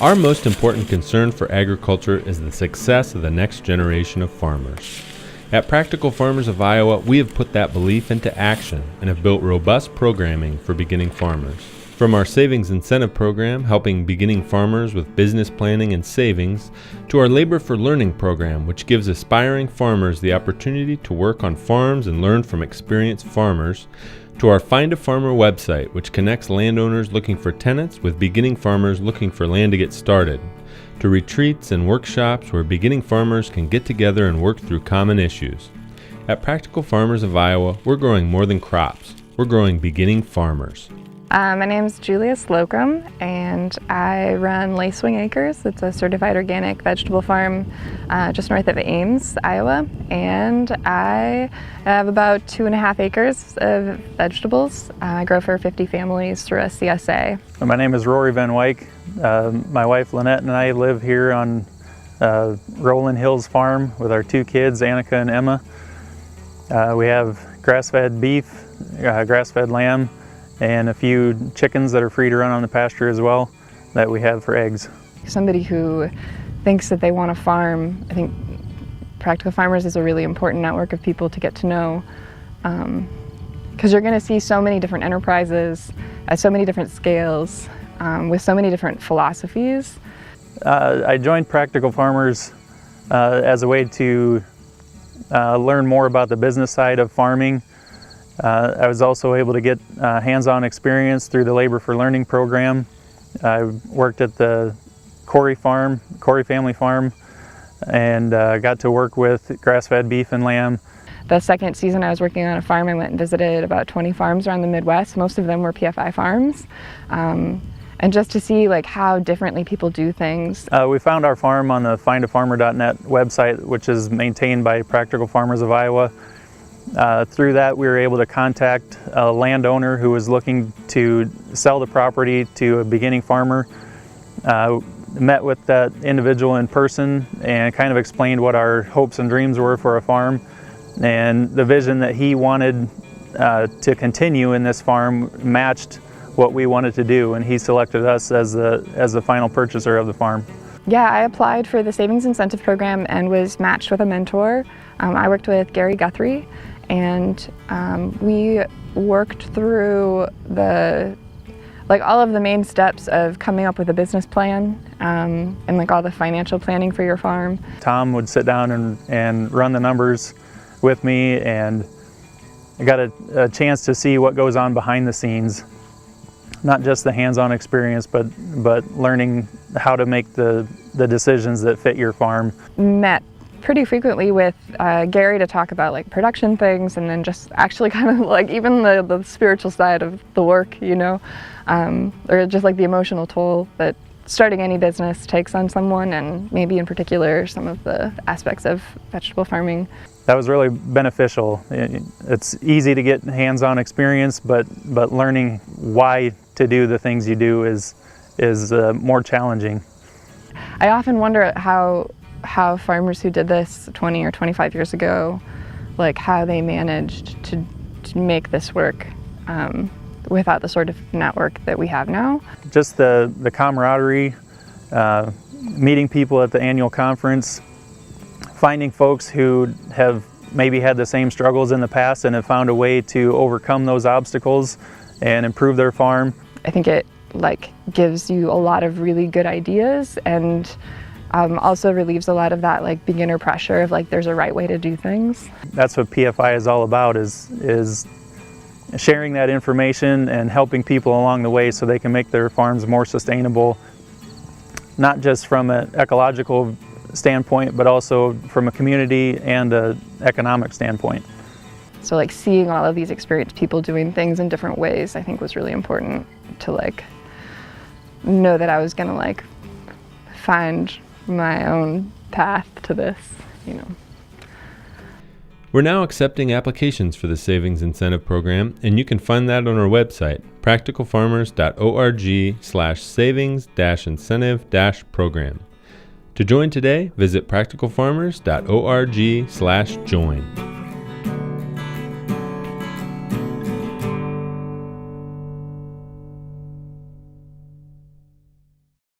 Our most important concern for agriculture is the success of the next generation of farmers. At Practical Farmers of Iowa, we have put that belief into action and have built robust programming for beginning farmers. From our Savings Incentive Program, helping beginning farmers with business planning and savings, to our Labor for Learning program, which gives aspiring farmers the opportunity to work on farms and learn from experienced farmers, to our Find a Farmer website, which connects landowners looking for tenants with beginning farmers looking for land to get started, to retreats and workshops where beginning farmers can get together and work through common issues. At Practical Farmers of Iowa, we're growing more than crops. We're growing beginning farmers. My name is Julia Slocum, and I run Lacewing Acres. It's a certified organic vegetable farm just north of Ames, Iowa. And I have about 2.5 acres of vegetables. I grow for 50 families through a CSA. My name is Rory Van Wyk. My wife Lynette and I live here on Roland Hills Farm with our 2 kids, Annika and Emma. We have grass-fed beef, grass-fed lamb, and a few chickens that are free to run on the pasture as well that we have for eggs. Somebody who thinks that they want to farm, I think Practical Farmers is a really important network of people to get to know, because you're going to see so many different enterprises at so many different scales with so many different philosophies. I joined Practical Farmers as a way to learn more about the business side of farming. I was also able to get hands-on experience through the Labor for Learning program. I worked at the Corey family farm, and got to work with grass-fed beef and lamb. The second season I was working on a farm, I went and visited about 20 farms around the Midwest. Most of them were PFI farms. And just to see like how differently people do things. We found our farm on the findafarmer.net website, which is maintained by Practical Farmers of Iowa. Through that, we were able to contact a landowner who was looking to sell the property to a beginning farmer. Met with that individual in person and kind of explained what our hopes and dreams were for a farm and the vision that he wanted to continue in this farm matched what we wanted to do, and he selected us as the final purchaser of the farm. Yeah, I applied for the Savings Incentive Program and was matched with a mentor. I worked with Gary Guthrie, and we worked through all of the main steps of coming up with a business plan and like all the financial planning for your farm. Tom would sit down and run the numbers with me, and I got a chance to see what goes on behind the scenes. Not just the hands-on experience, but learning how to make the decisions that fit your farm. Met pretty frequently with Gary to talk about like production things, and then just actually kind of like even the spiritual side of the work, you know, or just like the emotional toll that starting any business takes on someone, and maybe in particular some of the aspects of vegetable farming. That was really beneficial. It's easy to get hands-on experience, but learning why to do the things you do is more challenging. I often wonder how farmers who did this 20 or 25 years ago, like how they managed to make this work without the sort of network that we have now. Just the camaraderie, meeting people at the annual conference, finding folks who have maybe had the same struggles in the past and have found a way to overcome those obstacles and improve their farm. I think it gives you a lot of really good ideas, and also relieves a lot of that beginner pressure of there's a right way to do things. That's what PFI is all about, is sharing that information and helping people along the way so they can make their farms more sustainable, not just from an ecological standpoint, but also from a community and an economic standpoint. So seeing all of these experienced people doing things in different ways, I think was really important to know that I was gonna find my own path to this, you know. We're now accepting applications for the Savings Incentive Program, and you can find that on our website, practicalfarmers.org/savings-incentive-program. To join today, visit practicalfarmers.org/join.